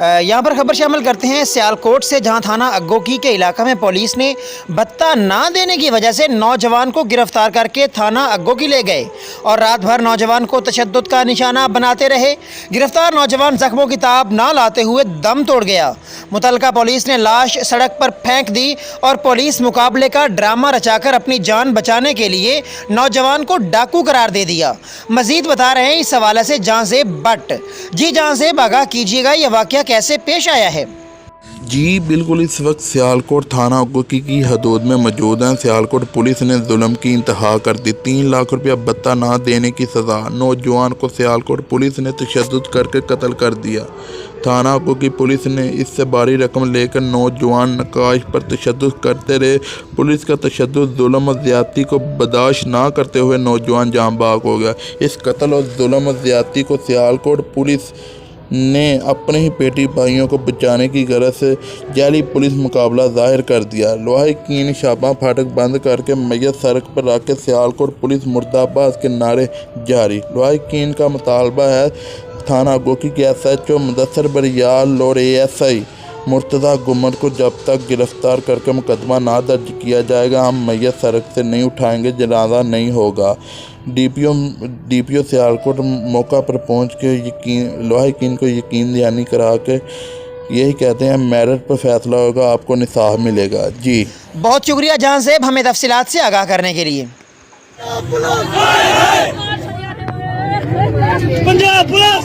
यहाँ पर खबर शामिल करते हैं सियालकोट से, जहाँ थाना अग्गोकी के इलाका में पुलिस ने भत्ता ना देने की वजह से नौजवान को गिरफ्तार करके थाना अग्गोकी ले गए और रात भर नौजवान को तशद्दुद का निशाना बनाते रहे। गिरफ्तार नौजवान जख्मों की ताब ना लाते हुए दम तोड़ गया। मुतलका पुलिस ने लाश सड़क पर फेंक दी और पुलिस मुकाबले का ड्रामा रचाकर अपनी जान बचाने के लिए नौजवान को डाकू करार दे दिया। मजीद बता रहे हैं इस हवाले से जहांजेब भट्ट। जी जहांजेब, आगाह कीजिएगा, यह वाक़या कैसे पेश आया है? जी बिल्कुल, इस वक्त सियालकोट थाना अग्गोकी की हदूद में मौजूद हैं। सियालकोट पुलिस ने जुल्म की इंतहा कर दी। 3 लाख रुपया भत्ता ना देने की सज़ा। नौजवान को सियालकोट पुलिस ने तशद्दुद करके कत्ल कर दिया। थाना अग्गोकी पुलिस ने इससे भारी रकम लेकर नौजवान नकाश पर तशद्दुद करते रहे। पुलिस का तशद्दुद, जुल्म और ज़्यादती को बर्दाश्त ना करते हुए नौजवान जान बाग हो गया। इस कत्ल और जुल्म और ज़्यादती को सियालकोट पुलिस ने अपने ही पेटी भाइयों को बचाने की गरज से जाली पुलिस मुकाबला ज़ाहिर कर दिया। लोहा कीन शाबा फाटक बंद करके मैयत सड़क पर रख के सियालकोट पुलिस मुर्दाबाद के नारे जारी। लोहा कीन का मुतालबा है थाना अग्गोकी के SHO मुदस्सर बरियाल और ASI मुर्तज़ा गुमर को जब तक गिरफ्तार करके मुकदमा ना दर्ज किया जाएगा, हम मैयत सड़क से नहीं उठाएंगे, जनाजा नहीं होगा। DPO सियालकोट मौका पर पहुंच के लोहा कीन को यकीन दहानी करा के यही कहते हैं, मेरिट पर फैसला होगा, आपको इंसाफ मिलेगा। जी बहुत शुक्रिया जहांजेब, हमें तफसीलात से आगाह करने के लिए। पंजाब पुलिस